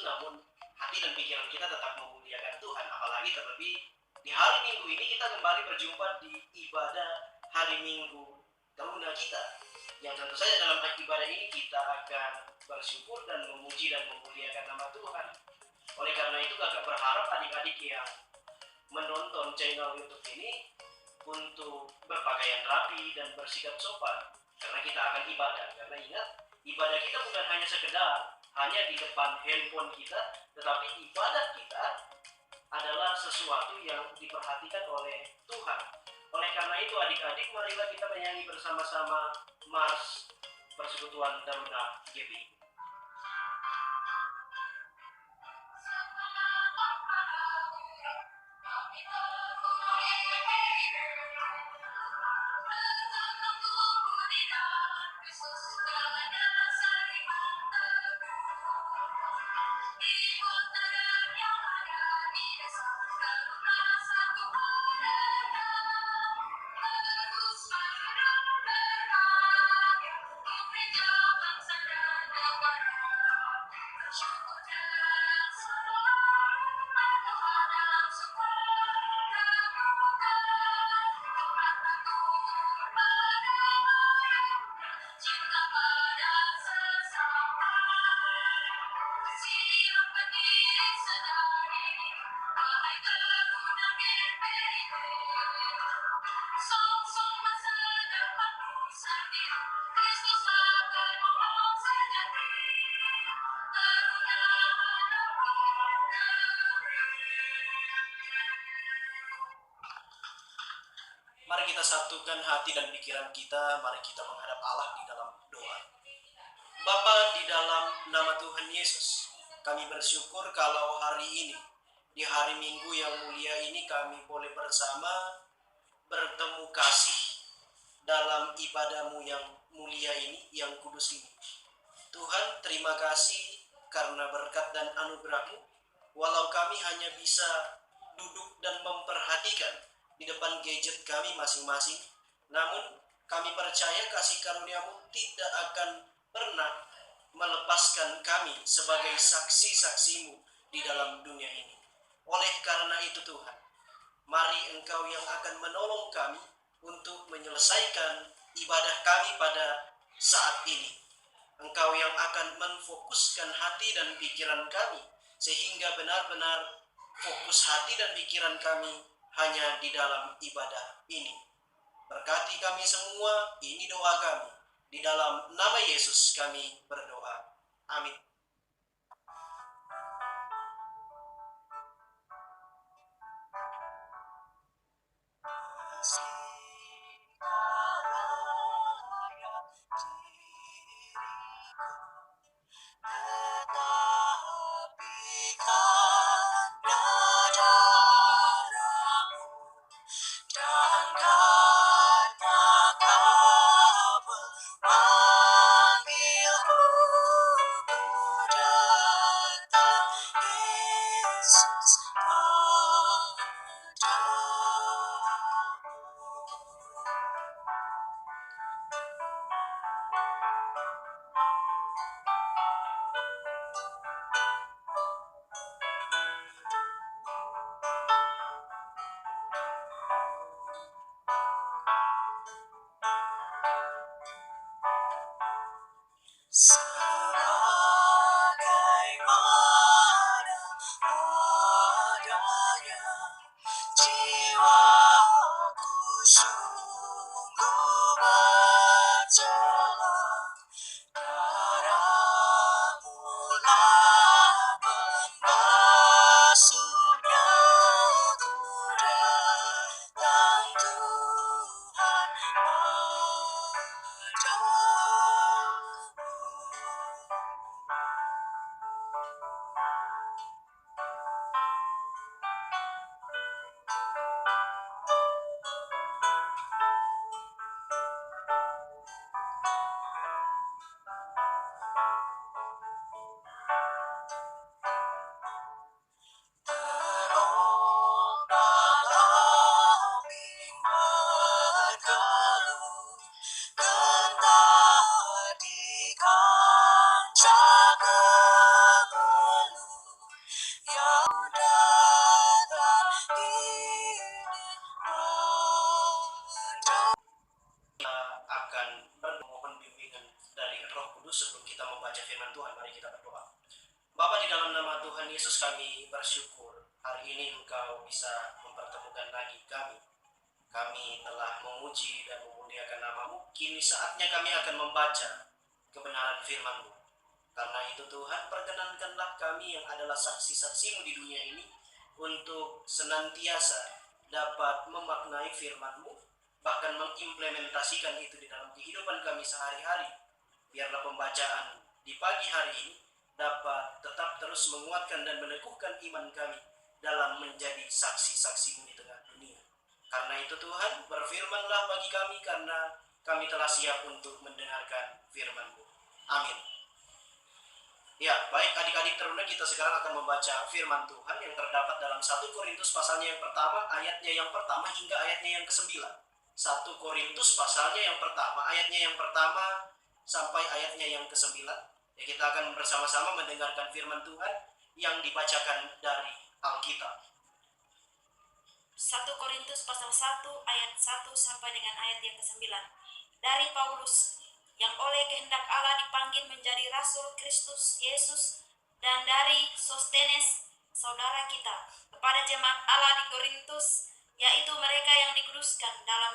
namun hati dan pikiran kita tetap memuliakan Tuhan. Apalagi terlebih di hari Minggu ini kita kembali berjumpa di ibadah hari Minggu Teruna kita, yang tentu saja dalam ibadah ini kita akan bersyukur dan memuji dan memuliakan nama Tuhan. Oleh karena itu kakak berharap adik-adik yang menonton channel YouTube ini untuk berpakaian rapi dan bersikap sopan, karena kita akan ibadah. Karena ingat, ibadah kita bukan hanya sekedar hanya di depan handphone kita, tetapi ibadah kita adalah sesuatu yang diperhatikan oleh Tuhan. Oleh karena itu adik-adik, marilah kita menyanyi bersama-sama Mars Persekutuan Taruna GPI. Mari kita satukan hati dan pikiran kita, mari kita menghadap Allah di dalam doa. Bapa, di dalam nama Tuhan Yesus, kami bersyukur kalau hari ini, di hari Minggu yang mulia ini, kami boleh bersama bertemu kasih dalam ibadah-Mu yang mulia ini, yang kudus ini. Tuhan, terima kasih karena berkat dan anugerah-Mu, walau kami hanya bisa duduk dan memperhatikan di depan gadget kami masing-masing, namun kami percaya kasih karunia-Mu tidak akan pernah melepaskan kami sebagai saksi-saksi-Mu di dalam dunia ini. Oleh karena itu Tuhan, mari Engkau yang akan menolong kami untuk menyelesaikan ibadah kami pada saat ini. Engkau yang akan menfokuskan hati dan pikiran kami, sehingga benar-benar fokus hati dan pikiran kami hanya di dalam ibadah ini. Berkati kami semua, ini doa kami. Di dalam nama Yesus kami berdoa. Amin. Sebagaimana yang datang kita akan memohon bimbingan dari Roh Kudus sebelum kita membaca firman Tuhan. Mari kita berdoa. Bapa, di dalam nama Tuhan Yesus kami bersyukur hari ini Engkau bisa mempertemukan lagi kami. Kami telah memuji dan memuliakan nama-Mu. Kini saatnya kami akan membaca kebenaran firman-Mu. Karena itu Tuhan, perkenankanlah kami yang adalah saksi-saksi-Mu di dunia ini untuk senantiasa dapat memaknai firman-Mu, bahkan mengimplementasikan itu di dalam kehidupan kami sehari-hari. Biarlah pembacaan di pagi hari ini dapat tetap terus menguatkan dan meneguhkan iman kami dalam menjadi saksi-saksi-Mu di tengah dunia. Karena itu Tuhan, berfirmanlah bagi kami karena kami telah siap untuk mendengarkan firman-Mu. Amin. Ya, baik adik-adik teruna, kita sekarang akan membaca firman Tuhan yang terdapat dalam 1 Korintus pasalnya yang pertama, ayatnya yang pertama hingga ayatnya yang ke-9. 1 Korintus pasalnya yang pertama, ayatnya yang pertama sampai ayatnya yang ke-9. Ya, kita akan bersama-sama mendengarkan firman Tuhan yang dibacakan dari Alkitab. 1 Korintus pasal 1 ayat 1 sampai dengan ayat yang ke-9. Dari Paulus, yang oleh kehendak Allah dipanggil menjadi rasul Kristus Yesus, dan dari Sostenes, saudara kita, kepada jemaat Allah di Korintus, yaitu mereka yang dikuduskan dalam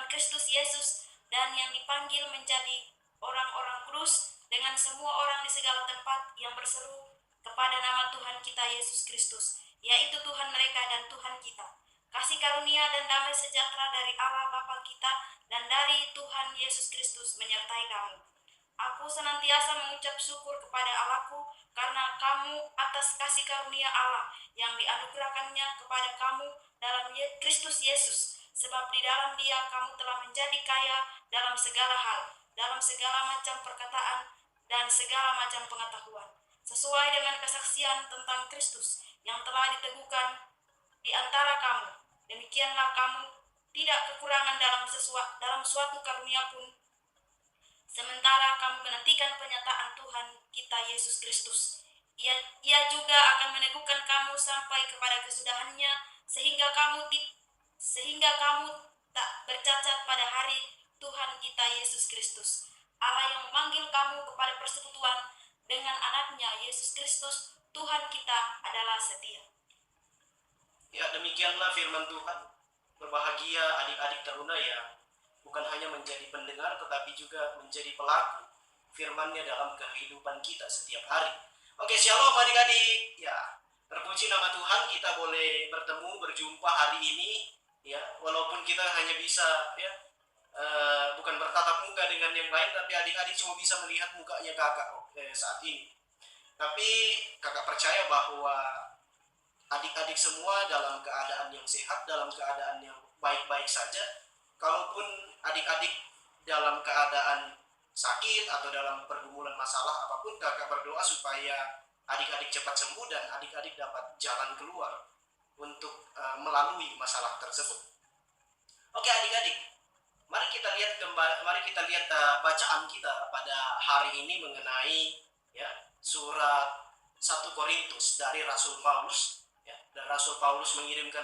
Kristus Yesus, dan yang dipanggil menjadi orang-orang kudus dengan semua orang di segala tempat yang berseru kepada nama Tuhan kita Yesus Kristus, yaitu Tuhan mereka dan Tuhan kita. Kasih karunia dan damai sejahtera dari Allah Bapa kita dan dari Tuhan Yesus Kristus menyertai kamu. Aku senantiasa mengucap syukur kepada Allahku karena kamu atas kasih karunia Allah yang dianugerahkannya kepada kamu dalam Kristus Yesus. Sebab di dalam Dia kamu telah menjadi kaya dalam segala hal, dalam segala macam perkataan dan segala macam pengetahuan, sesuai dengan kesaksian tentang Kristus yang telah diteguhkan di antara kamu. Demikianlah kamu tidak kekurangan dalam suatu karunia pun, sementara kamu menantikan penyataan Tuhan kita Yesus Kristus. Ia juga akan meneguhkan kamu sampai kepada kesudahannya, sehingga kamu tak bercacat pada hari Tuhan kita Yesus Kristus. Allah yang memanggil kamu kepada persekutuan dengan anaknya Yesus Kristus, Tuhan kita adalah setia. Ya, demikianlah firman Tuhan. Berbahagia adik-adik teruna yang bukan hanya menjadi pendengar tetapi juga menjadi pelaku firman-Nya dalam kehidupan kita setiap hari. Oke, shalom adik-adik. Ya, terpuji nama Tuhan, kita boleh bertemu, berjumpa hari ini. Ya, walaupun kita hanya bisa bukan bertatap muka dengan yang lain, tapi adik-adik cuma bisa melihat mukanya kakak saat ini. Tapi kakak percaya bahwa adik-adik semua dalam keadaan yang sehat, dalam keadaan yang baik-baik saja. Kalaupun adik-adik dalam keadaan sakit atau dalam pergumulan masalah apapun, kakak berdoa supaya adik-adik cepat sembuh dan adik-adik dapat jalan keluar untuk melalui masalah tersebut. Oke adik-adik, mari kita lihat bacaan kita pada hari ini mengenai surat 1 Korintus dari Rasul Paulus. Dan Rasul Paulus mengirimkan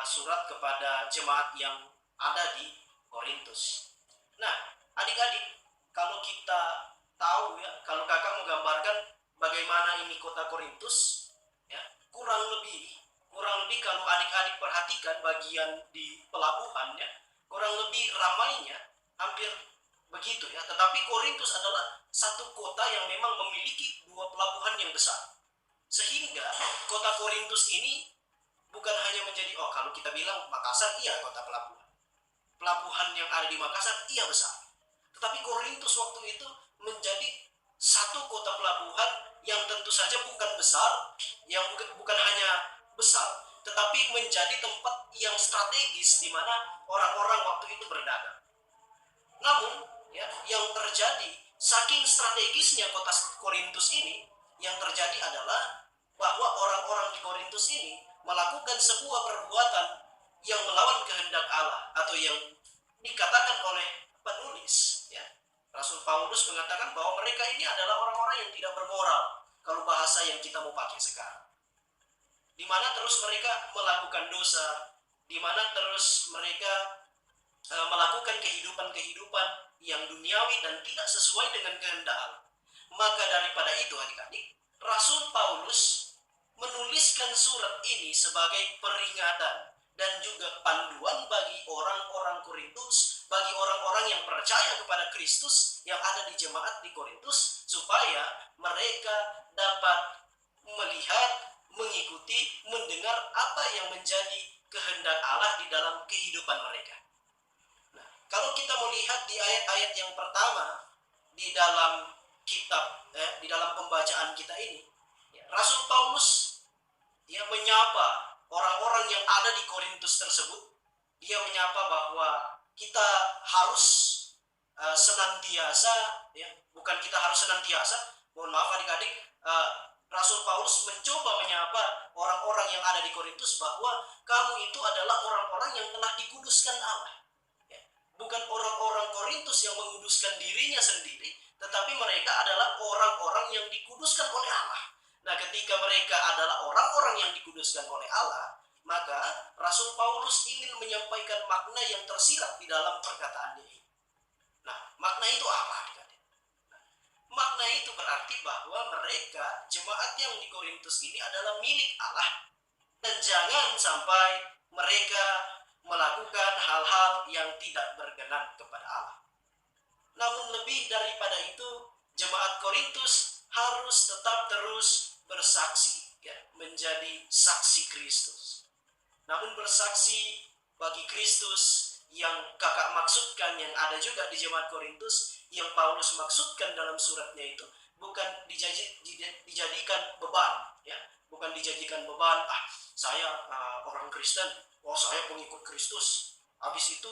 surat kepada jemaat yang ada di Korintus. Nah, adik-adik, kalau kita tahu kalau kakak menggambarkan bagaimana ini kota Korintus, kurang lebih kalau adik-adik perhatikan bagian di pelabuhannya, kurang lebih ramainya hampir begitu ya. Tetapi Korintus adalah satu kota yang memang memiliki 2 pelabuhan yang besar. Sehingga kota Korintus ini bukan hanya menjadi, kalau kita bilang Makassar, iya kota pelabuhan. Pelabuhan yang ada di Makassar, iya besar. Tetapi Korintus waktu itu menjadi satu kota pelabuhan yang tentu saja bukan besar, yang bukan hanya besar, tetapi menjadi tempat yang strategis di mana orang-orang waktu itu berdagang. Namun, yang terjadi, saking strategisnya kota Korintus ini, yang terjadi adalah bahwa orang-orang di Korintus ini melakukan sebuah perbuatan yang melawan kehendak Allah, atau yang dikatakan oleh penulis. Rasul Paulus mengatakan bahwa mereka ini adalah orang-orang yang tidak bermoral, kalau bahasa yang kita mau pakai sekarang. di mana terus mereka melakukan dosa, di mana terus mereka melakukan kehidupan-kehidupan yang duniawi dan tidak sesuai dengan kehendak Allah. Maka daripada itu adik-adik, Rasul Paulus menuliskan surat ini sebagai peringatan dan juga panduan bagi orang-orang Korintus, bagi orang-orang yang percaya kepada Kristus yang ada di jemaat di Korintus, supaya mereka dapat melihat, mengikuti, mendengar apa yang menjadi kehendak Allah di dalam kehidupan mereka. Nah, kalau kita melihat di ayat-ayat yang pertama di dalam kitab, di dalam pembacaan kita ini, Rasul Paulus menyapa orang-orang yang ada di Korintus tersebut. Dia menyapa bahwa kita harus senantiasa, bukan kita harus senantiasa, mohon maaf adik-adik, Rasul Paulus mencoba menyapa orang-orang yang ada di Korintus bahwa kamu itu adalah orang-orang yang telah dikuduskan Allah. Bukan orang-orang Korintus yang menguduskan dirinya sendiri, tetapi mereka adalah orang-orang yang dikuduskan oleh Allah. Nah, ketika mereka adalah orang-orang yang dikuduskan oleh Allah, maka Rasul Paulus ingin menyampaikan makna yang tersirat di dalam perkataannya ini. Nah, makna itu apa, adik-adik? Makna itu berarti bahwa mereka, jemaat yang di Korintus ini adalah milik Allah. Dan jangan sampai mereka melakukan hal-hal yang tidak berkenan kepada Allah. Namun lebih daripada itu, jemaat Korintus harus tetap terus bersaksi, menjadi saksi Kristus. Namun bersaksi bagi Kristus yang kakak maksudkan, yang ada juga di jemaat Korintus, yang Paulus maksudkan dalam suratnya itu, bukan dijadikan beban, bukan dijadikan beban. Saya orang Kristen, saya pengikut Kristus. Habis itu,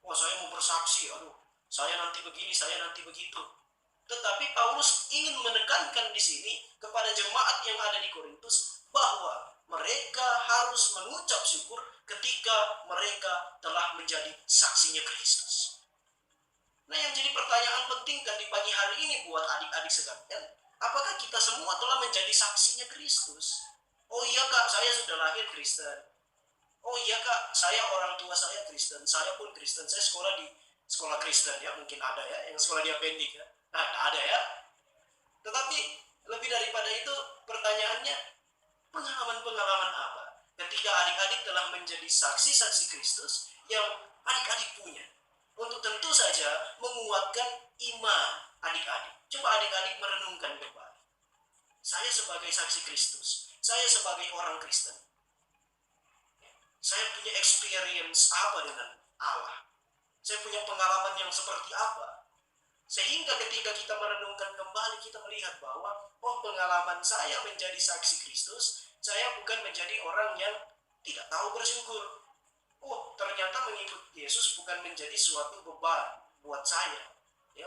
saya mau bersaksi, saya nanti begini, saya nanti begitu. Tetapi Paulus ingin menekankan di sini kepada jemaat yang ada di Korintus bahwa mereka harus mengucap syukur ketika mereka telah menjadi saksinya Kristus. Nah, yang jadi pertanyaan penting kan di pagi hari ini buat adik-adik sekalian, apakah kita semua telah menjadi saksinya Kristus? Oh iya kak, saya sudah lahir Kristen. Oh iya kak, saya orang tua saya Kristen, saya pun Kristen, saya sekolah di sekolah Kristen, mungkin ada yang sekolah di Apendik Nah, ada Tetapi lebih daripada itu, pertanyaannya, pengalaman-pengalaman apa ketika adik-adik telah menjadi saksi-saksi Kristus yang adik-adik punya, untuk tentu saja menguatkan iman adik-adik. Coba adik-adik merenungkan kembali. Saya sebagai saksi Kristus, saya sebagai orang Kristen, saya punya experience apa dengan Allah? Saya punya pengalaman yang seperti apa? Sehingga ketika kita merenungkan kembali, kita melihat bahwa pengalaman saya menjadi saksi Kristus, saya bukan menjadi orang yang tidak tahu bersyukur. Ternyata mengikut Yesus bukan menjadi suatu beban buat saya.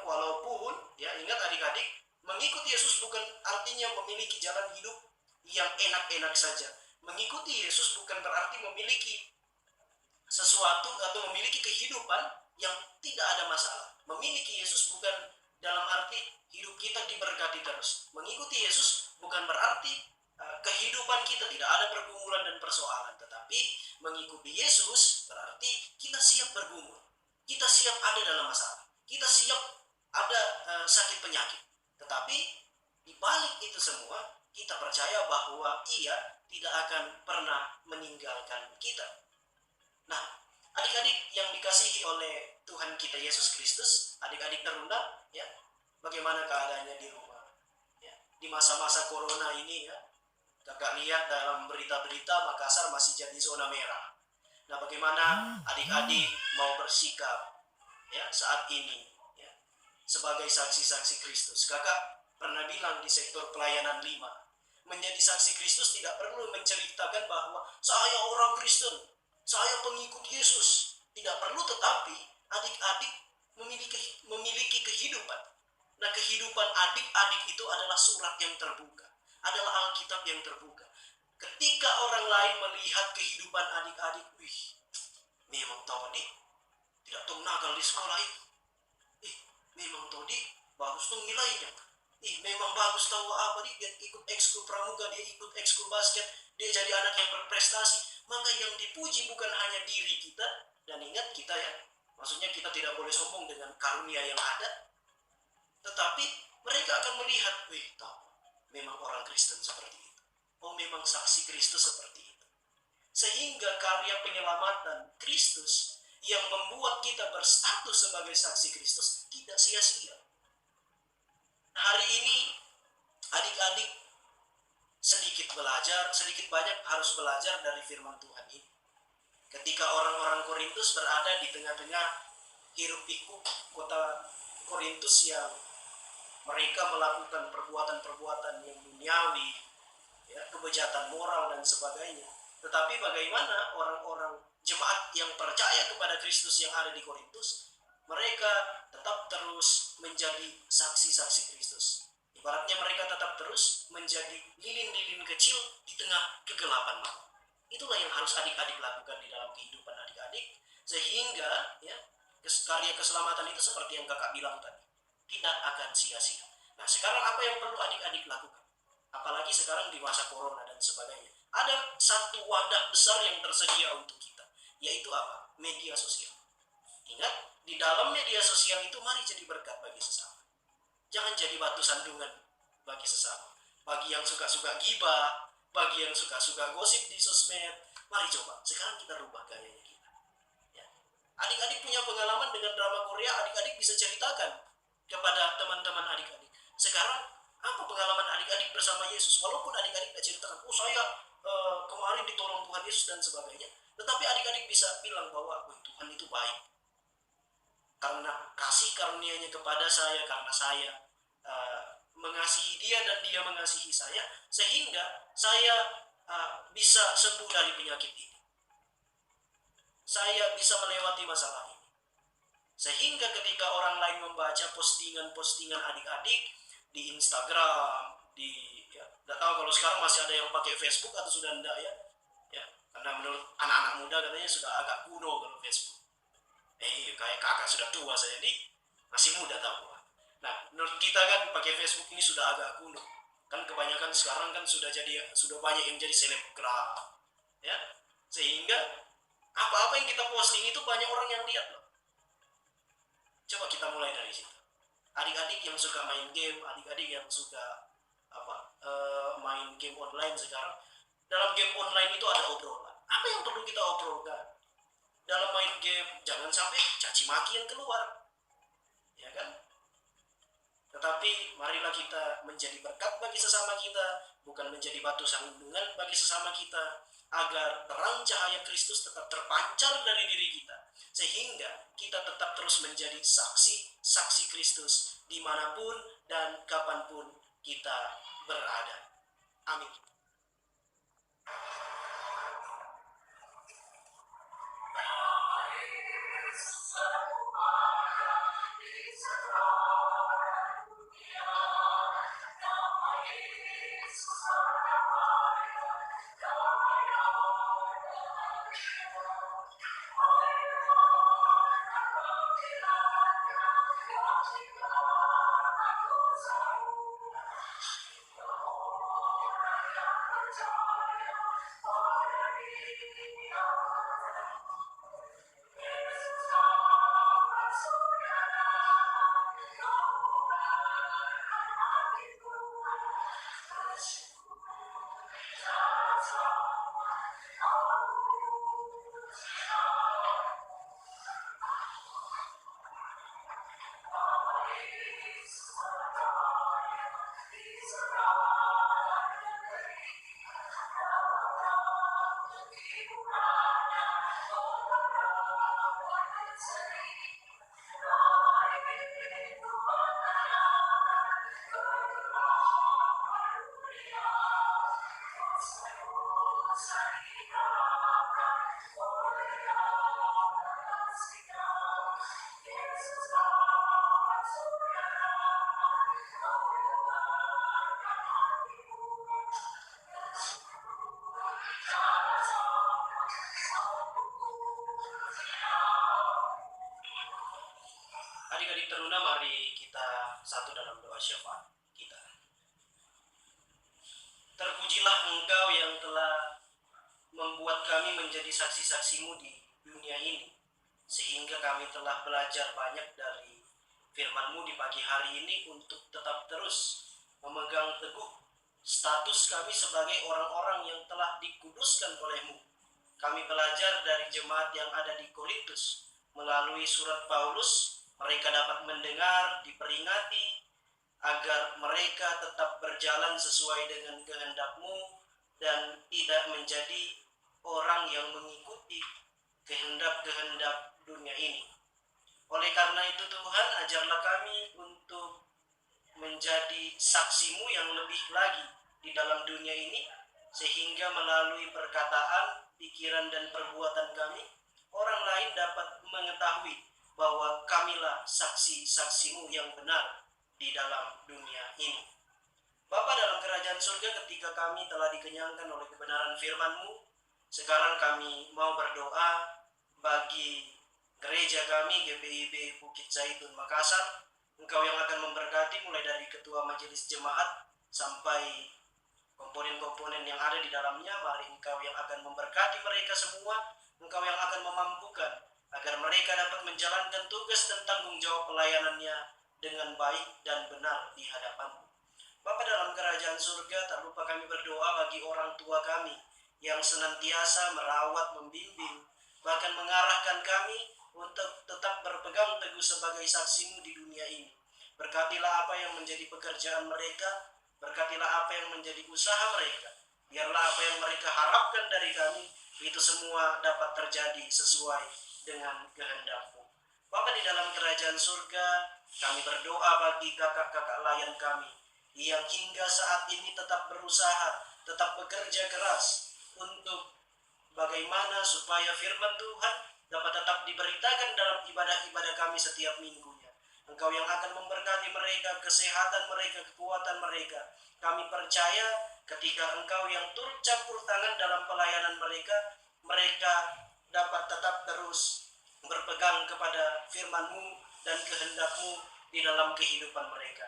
Walaupun ingat adik-adik, mengikut Yesus bukan artinya memiliki jalan hidup yang enak-enak saja. Mengikuti Yesus bukan berarti memiliki sesuatu atau memiliki kehidupan yang tidak ada masalah. Memiliki Yesus bukan dalam arti hidup kita diberkati terus. Mengikuti Yesus bukan berarti kehidupan kita tidak ada pergumulan dan persoalan. Tetapi mengikuti Yesus berarti kita siap bergumul. Kita siap ada dalam masalah. Kita siap ada sakit penyakit. Tetapi di balik itu semua, kita percaya bahwa Ia tidak akan pernah meninggalkan kita. Nah, adik-adik yang dikasihi oleh Tuhan kita Yesus Kristus, adik-adik teruna, bagaimana keadaannya di rumah? Di masa-masa corona ini, kakak lihat dalam berita-berita Makassar masih jadi zona merah. Nah, bagaimana adik-adik mau bersikap saat ini sebagai saksi-saksi Kristus? Kakak pernah bilang di sektor pelayanan 5, menjadi saksi Kristus tidak perlu menceritakan bahwa saya orang Kristen, saya pengikut Yesus. Tidak perlu, tetapi adik-adik memiliki kehidupan. Nah, kehidupan adik-adik itu adalah surat yang terbuka, adalah Alkitab yang terbuka. Ketika orang lain melihat kehidupan adik-adik, memang tahu nih, tidak tahu nakal di sekolah itu. Memang tahu nih, bagus tuh nilainya. ih memang bagus tahu apa, dia ikut ekskul pramuka, dia ikut ekskul basket, dia jadi anak yang berprestasi. Maka yang dipuji bukan hanya diri kita, dan ingat kita ya, maksudnya kita tidak boleh sombong dengan karunia yang ada, tetapi mereka akan melihat, wih tahu, memang orang Kristen seperti itu. Oh memang saksi Kristus seperti itu. Sehingga karya penyelamatan Kristus yang membuat kita berstatus sebagai saksi Kristus tidak sia-sia. Hari ini adik-adik sedikit belajar, sedikit banyak harus belajar dari firman Tuhan ini. Ketika orang-orang Korintus berada di tengah-tengah hiruk pikuk kota Korintus yang mereka melakukan perbuatan-perbuatan yang duniawi, ya, kebejatan moral dan sebagainya. Tetapi bagaimana orang-orang jemaat yang percaya kepada Kristus yang ada di Korintus, mereka tetap terus menjadi saksi-saksi Kristus. Ibaratnya mereka tetap terus menjadi lilin-lilin kecil di tengah kegelapan malam. Itulah yang harus adik-adik lakukan di dalam kehidupan adik-adik, sehingga ya, karya keselamatan itu seperti yang kakak bilang tadi, tidak akan sia-sia. Nah sekarang apa yang perlu adik-adik lakukan? Apalagi sekarang di masa corona dan sebagainya. Ada satu wadah besar yang tersedia untuk kita, yaitu apa? Media sosial. Ingat, di dalam media sosial itu mari jadi berkat bagi sesama. Jangan jadi batu sandungan bagi sesama. Bagi yang suka-suka gibah, bagi yang suka-suka gosip di sosmed, mari coba. Sekarang kita rubah gayanya kita. Ya. Adik-adik punya pengalaman dengan drama Korea, adik-adik bisa ceritakan kepada teman-teman adik-adik. Sekarang, apa pengalaman adik-adik bersama Yesus? Walaupun adik-adik tidak ceritakan, oh saya kemarin ditolong Tuhan Yesus dan sebagainya. Tetapi adik-adik bisa bilang bahwa Tuhan itu baik. Karena kasih karunia-Nya kepada saya, karena saya mengasihi dia dan dia mengasihi saya, sehingga saya bisa sembuh dari penyakit ini. Saya bisa melewati masalah ini. Sehingga ketika orang lain membaca postingan-postingan adik-adik di Instagram, di ya, nggak tahu kalau sekarang masih ada yang pakai Facebook atau sudah enggak ya. Ya, karena menurut anak-anak muda katanya sudah agak kuno kalau Facebook. Kayak kakak sudah tua, saya ini masih muda tahu. Nah, menurut kita kan pakai Facebook ini sudah agak kuno. Kan kebanyakan sekarang kan sudah banyak yang jadi selebgram. Ya. Sehingga apa-apa yang kita posting itu banyak orang yang lihat loh. Coba kita mulai dari situ. Adik-adik yang suka main game, adik-adik yang suka main game online sekarang, dalam game online itu ada obrolan. Apa yang perlu kita obrolkan? Dalam main game jangan sampai caci maki yang keluar, ya kan? Tetapi marilah kita menjadi berkat bagi sesama kita, bukan menjadi batu sandungan bagi sesama kita, agar terang cahaya Kristus tetap terpancar dari diri kita, sehingga kita tetap terus menjadi saksi Kristus dimanapun dan kapanpun kita berada. Amin. Adik-adik teruna, mari kita satu dalam doa syafaat kita. Terpujilah Engkau yang telah membuat kami menjadi saksi-saksi-Mu di dunia ini, sehingga kami telah belajar banyak dari firman-Mu di pagi hari ini untuk tetap terus memegang teguh status kami sebagai orang-orang yang telah dikuduskan oleh-Mu. Kami belajar dari jemaat yang ada di Korintus. Melalui surat Paulus, mereka dapat mendengar, diperingati, agar mereka tetap berjalan sesuai dengan kehendak-Mu dan tidak menjadi orang yang mengikuti kehendak-kehendak dunia ini. Oleh karena itu Tuhan, ajarlah kami untuk menjadi saksi-Mu yang lebih lagi di dalam dunia ini, sehingga melalui perkataan, pikiran, dan perbuatan kami, orang lain dapat mengetahui bahwa kamilah saksi-saksi-Mu yang benar di dalam dunia ini. Bapa dalam kerajaan surga, ketika kami telah dikenyangkan oleh kebenaran firman-Mu, sekarang kami mau berdoa bagi gereja kami, GPIB Bukit Zaitun Makassar. Engkau yang akan memberkati mulai dari ketua majelis jemaat sampai komponen-komponen yang ada di dalamnya. Mari Engkau yang akan memberkati mereka semua. Engkau yang akan memampukan agar mereka dapat menjalankan tugas dan tanggung jawab pelayanannya dengan baik dan benar di hadapan-Mu. Bapa dalam kerajaan surga, tak lupa kami berdoa bagi orang tua kami yang senantiasa merawat, membimbing, bahkan mengarahkan kami untuk tetap berpegang teguh sebagai saksi-Mu di dunia ini. Berkatilah apa yang menjadi pekerjaan mereka, berkatilah apa yang menjadi usaha mereka. Biarlah apa yang mereka harapkan dari kami, itu semua dapat terjadi sesuai dengan kehendak-Mu. Bapa di dalam kerajaan surga, kami berdoa bagi kakak-kakak layan kami yang hingga saat ini tetap berusaha, tetap bekerja keras untuk bagaimana supaya firman Tuhan dapat tetap diberitakan dalam ibadah-ibadah kami setiap minggunya. Engkau yang akan memberkati mereka, kesehatan mereka, kekuatan mereka. Kami percaya ketika Engkau yang turut campur tangan dalam pelayanan mereka, mereka dapat tetap terus berpegang kepada firman-Mu dan kehendak-Mu di dalam kehidupan mereka.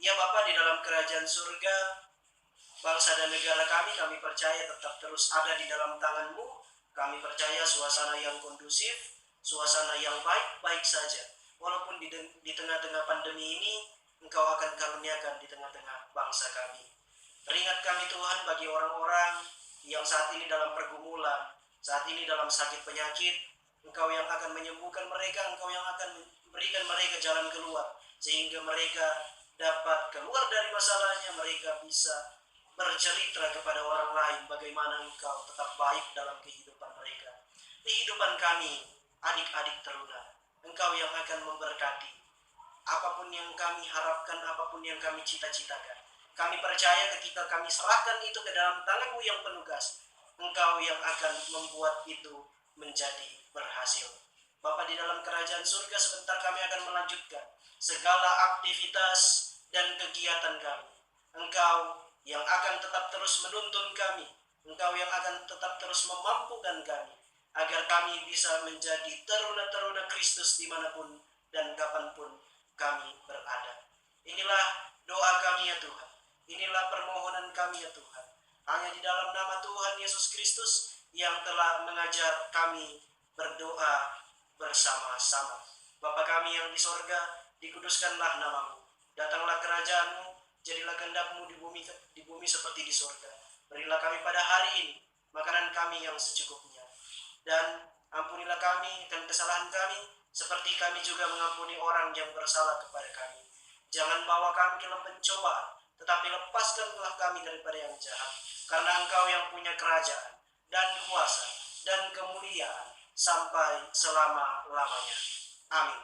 Ya Bapa, di dalam kerajaan surga, bangsa dan negara kami percaya tetap terus ada di dalam tangan-Mu. Kami percaya suasana yang kondusif, suasana yang baik-baik saja. Walaupun di tengah-tengah pandemi ini, Engkau akan karuniakan di tengah-tengah bangsa kami. Peringat kami Tuhan bagi orang-orang yang saat ini dalam pergumulan, saat ini dalam sakit penyakit. Engkau yang akan menyembuhkan mereka, Engkau yang akan memberikan mereka jalan keluar, sehingga mereka dapat keluar dari masalahnya, mereka bisa bercerita kepada orang lain bagaimana Engkau tetap baik dalam kehidupan mereka. Kehidupan kami, adik-adik teruna, Engkau yang akan memberkati. Apapun yang kami harapkan, apapun yang kami cita-citakan, kami percaya ketika kami serahkan itu ke dalam tangan-Mu yang penuh kasih, Engkau yang akan membuat itu menjadi berhasil. Bapa di dalam kerajaan surga, sebentar kami akan melanjutkan segala aktivitas dan kegiatan kami. Engkau yang akan tetap terus menuntun kami, Engkau yang akan tetap terus memampukan kami, agar kami bisa menjadi teruna-teruna Kristus dimanapun dan kapanpun kami berada. Inilah doa kami ya Tuhan, inilah permohonan kami ya Tuhan. Hanya di dalam nama Tuhan Yesus Kristus yang telah mengajar kami berdoa bersama-sama. Bapa kami yang di sorga, dikuduskanlah nama-Mu. Datanglah kerajaan-Mu, jadilah kehendak-Mu di bumi seperti di sorga. Berilah kami pada hari ini makanan kami yang secukupnya. Dan ampunilah kami dan kesalahan kami, seperti kami juga mengampuni orang yang bersalah kepada kami. Jangan bawa kami ke dalam pencobaan, tetapi lepaskanlah kami daripada yang jahat. Karena Engkau yang punya kerajaan dan kuasa dan kemuliaan sampai selama-lamanya. Amin.